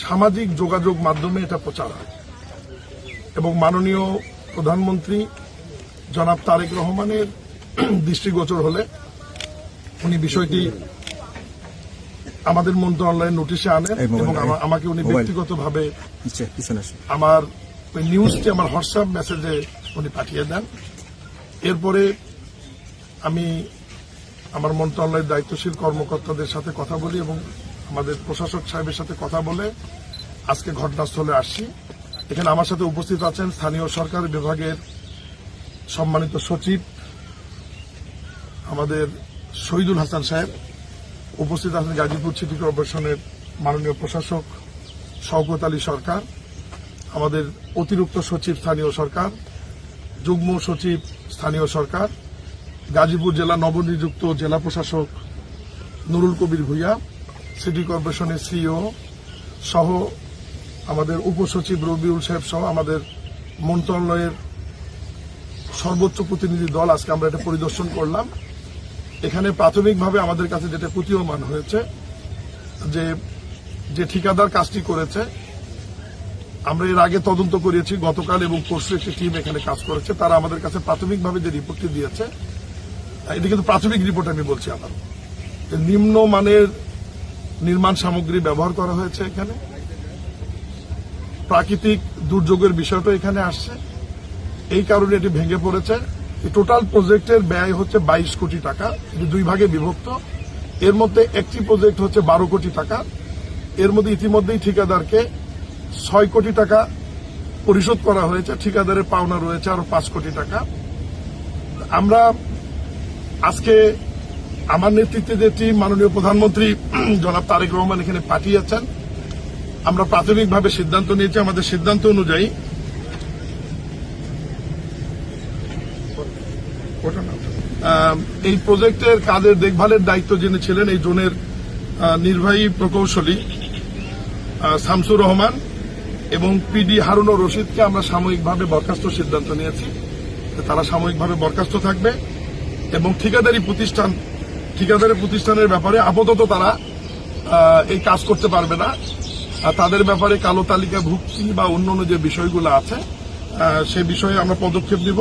সামাজিক যোগাযোগ মাধ্যমে এটা প্রচার হয় এবং মাননীয় প্রধানমন্ত্রী জনাব তারেক রহমানের দৃষ্টিগোচর হলে উনি বিষয়টি আমাদের মন্ত্রণালয়ের নোটিশে আনেন এবং আমাকে উনি ব্যক্তিগতভাবে আমার নিউজটি আমার হোয়াটসঅ্যাপ মেসেজে উনি পাঠিয়ে দেন। এরপরে আমি আমার মন্ত্রণালয়ের দায়িত্বশীল কর্মকর্তাদের সাথে কথা বলি এবং আমাদের প্রশাসক সাহেবের সাথে কথা বলে আজকে ঘটনাস্থলে আসছি। এখানে আমার সাথে উপস্থিত আছেন স্থানীয় সরকার বিভাগের সম্মানিত সচিব আমাদের শহীদুল হাসান সাহেব, উপস্থিত আছেন গাজীপুর সিটি কর্পোরেশনের মাননীয় প্রশাসক শওকত আলী সরকার, আমাদের অতিরিক্ত সচিব স্থানীয় সরকার, যুগ্ম সচিব স্থানীয় সরকার, গাজীপুর জেলা নবনিযুক্ত জেলা প্রশাসক নুরুল কবির ভূঁইয়া, সিটি কর্পোরেশনের সিইও সহ আমাদের উপসচিব রবিউল সাহেব সহ আমাদের মন্ত্রণালয়ের সর্বোচ্চ প্রতিনিধি দল আজকে আমরা এটা পরিদর্শন করলাম। এখানে প্রাথমিকভাবে আমাদের কাছে যেটা প্রতীয়মান হয়েছে যে ঠিকাদার কাজটি করেছে, আমরা এর আগে তদন্ত করেছি, গতকাল এবং পরশু একটি টিম এখানে কাজ করেছে। তারা আমাদের কাছে প্রাথমিকভাবে যে রিপোর্টটি দিয়েছে, এটি কিন্তু প্রাথমিক রিপোর্ট আমি বলছি আবার, নিম্নমানের নির্মাণ সামগ্রী ব্যবহার করা হয়েছে। এখানে প্রাকৃতিক দুর্যোগের বিষয়টা এখানে আসছে, এই কারণে এটি ভেঙে পড়েছে। এই টোটাল প্রজেক্টের ব্যয় হচ্ছে 22 কোটি টাকা, এটি দুই ভাগে বিভক্ত। এর মধ্যে একটি প্রজেক্ট হচ্ছে 12 কোটি টাকা। এর মধ্যে ইতিমধ্যেই ঠিকাদারকে 6 কোটি টাকা পরিশোধ করা হয়েছে, ঠিকাদারের পাওনা রয়েছে আরো 5 কোটি টাকা। আমরা আজকে আমার নেতৃত্বে যে টিম মাননীয় প্রধানমন্ত্রী জনাব তারেক রহমান এখানে পাঠিয়েছেন, আমরা প্রাথমিকভাবে সিদ্ধান্ত নিয়েছি। আমাদের সিদ্ধান্ত অনুযায়ী এই প্রজেক্টের কাজের দেখভালের দায়িত্ব যিনি ছিলেন এই জোনের নির্বাহী প্রকৌশলী শামসুর রহমান এবং পিডি হারুনুর রশিদকে আমরা সাময়িকভাবে বরখাস্ত সিদ্ধান্ত নিয়েছি। তারা সাময়িকভাবে বরখাস্ত থাকবে এবং ঠিকাদারি প্রতিষ্ঠানের ব্যাপারে আপাতত তারা এই কাজ করতে পারবে না। তাদের ব্যাপারে কালো তালিকা ভুক্তি বা অন্যান্য যে বিষয়গুলো আছে সে বিষয়ে আমরা পদক্ষেপ নিব।